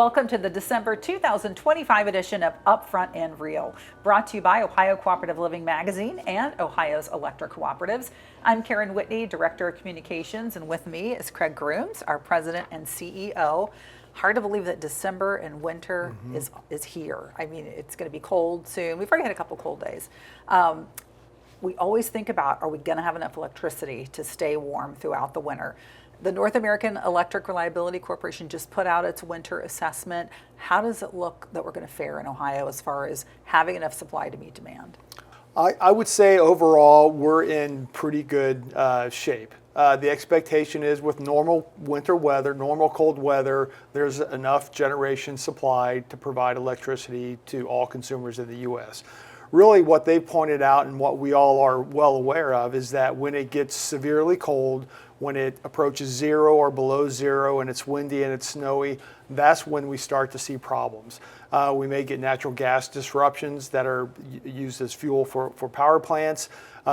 welcome to the December 2025 edition of Upfront REAL, brought to you by Ohio Cooperative Living Magazine and Ohio's Electric Cooperatives. I'm Karen Whitney, Director of Communications, and with me is Craig Grooms, our President and CEO. Hard to believe that December and winter is here. I mean, it's going to be cold soon. We've already had a couple cold days. We always think about, are we going to have enough electricity to stay warm throughout the winter? The North American Electric Reliability Corporation just put out its winter assessment. How does it look that we're going to fare in Ohio as far as having enough supply to meet demand? I would say overall we're in pretty good shape. The expectation is with normal winter weather, normal cold weather, there's enough generation supply to provide electricity to all consumers in the U.S. Really what they pointed out and what we all are well aware of is that when it gets severely cold, when it approaches zero or below zero and it's windy and it's snowy, that's when we start to see problems. We may get natural gas disruptions that are used as fuel for power plants.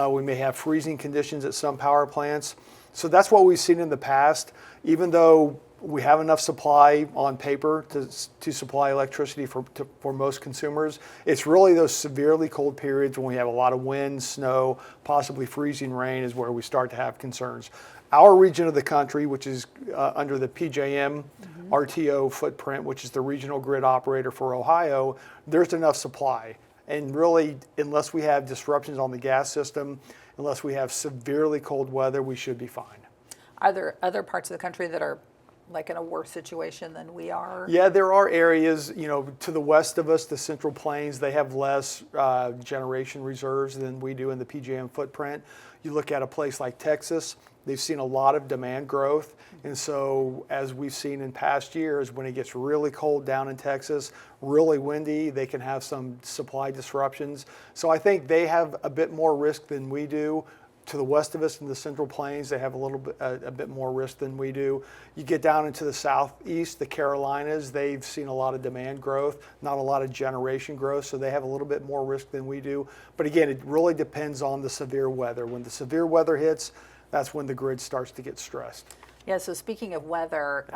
We may have freezing conditions at some power plants. So that's what we've seen in the past. Even though we have enough supply on paper to supply electricity for most consumers, it's really those severely cold periods when we have a lot of wind, snow, possibly freezing rain is where we start to have concerns. Our region of the country, which is under the PJM RTO footprint, which is the regional grid operator for Ohio, there's enough supply. And really, unless we have disruptions on the gas system, unless we have severely cold weather, we should be fine. Are there other parts of the country that are like in a worse situation than we are? Yeah, there are areas, to the west of us, the Central Plains, they have less generation reserves than we do in the PJM footprint. You look at a place like Texas, they've seen a lot of demand growth. And so as we've seen in past years, when it gets really cold down in Texas, really windy, they can have some supply disruptions. So I think they have a bit more risk than we do. To the west of us in the Central Plains, they have a bit more risk than we do. You get down into the southeast, the Carolinas, they've seen a lot of demand growth, not a lot of generation growth, so they have a little bit more risk than we do. But again, it really depends on the severe weather. When the severe weather hits, that's when the grid starts to get stressed. Yeah, so speaking of weather,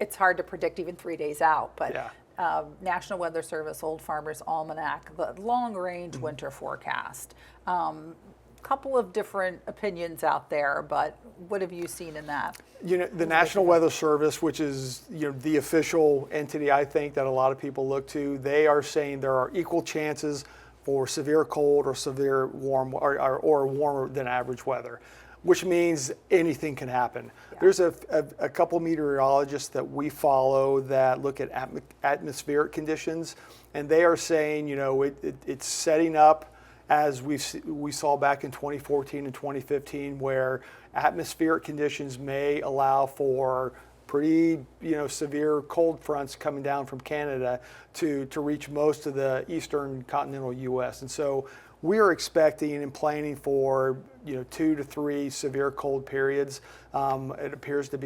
it's hard to predict even 3 days out, but yeah. National Weather Service, Old Farmer's Almanac, the long-range winter forecast. Couple of different opinions out there, but what have you seen in that? The National Weather Service, which is the official entity I think that a lot of people look to, they are saying there are equal chances for severe cold or severe warm or warmer than average weather, which means anything can happen. Yeah. There's a couple meteorologists that we follow that look at atmospheric conditions, and they are saying it's setting up as we saw back in 2014 and 2015, where atmospheric conditions may allow for pretty severe cold fronts coming down from Canada to reach most of the eastern continental U.S. And so we are expecting and planning for 2 to 3 severe cold periods. It appears that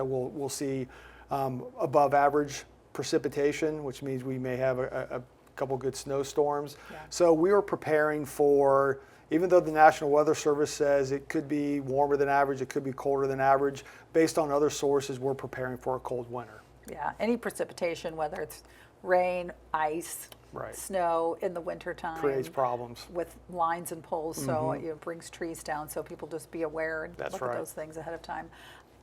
we'll see above average precipitation, which means we may have a couple good snowstorms. Yeah. So we were preparing for, even though the National Weather Service says it could be warmer than average, it could be colder than average, based on other sources, we're preparing for a cold winter. Yeah, any precipitation, whether it's rain, ice, snow in the wintertime, creates problems with lines and poles, so it brings trees down, so people just be aware and look at those things ahead of time.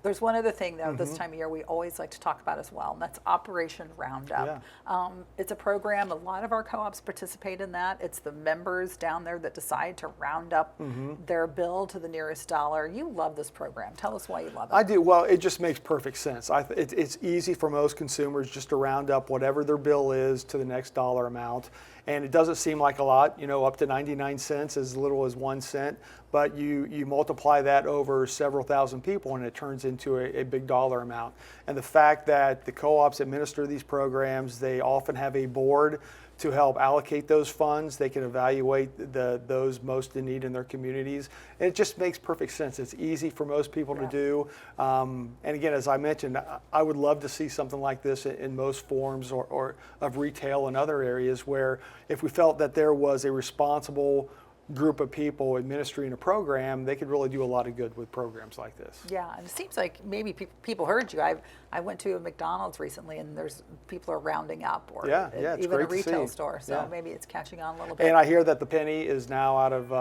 There's one other thing, though, this time of year we always like to talk about as well, and that's Operation Roundup. Yeah. It's a program, a lot of our co-ops participate in that. It's the members down there that decide to round up their bill to the nearest dollar. You love this program. Tell us why you love it. I do. Well, it just makes perfect sense. It's easy for most consumers just to round up whatever their bill is to the next dollar amount. And it doesn't seem like a lot, up to 99 cents, as little as 1 cent. But you multiply that over several thousand people and it turns into a big dollar amount. And the fact that the co-ops administer these programs, they often have a board to help allocate those funds. They can evaluate those most in need in their communities. And it just makes perfect sense. It's easy for most people to do. And again, as I mentioned, I would love to see something like this in most forms or of retail and other areas where if we felt that there was a responsible group of people administering a program, they could really do a lot of good with programs like this. Yeah, and it seems like maybe people heard you. I went to a McDonald's recently, and there's people are rounding up, or Yeah, it's even a great to retail see. store. So Yeah. maybe it's catching on a little bit. And I hear that the penny is now out of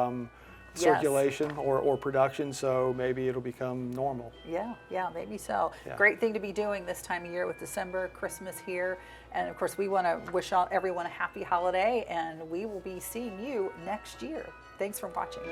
Yes. circulation or production, so maybe it'll become normal. Yeah, maybe so. Yeah. Great thing to be doing this time of year with December, Christmas here. And of course, we want to wish everyone a happy holiday, and we will be seeing you next year. Thanks for watching.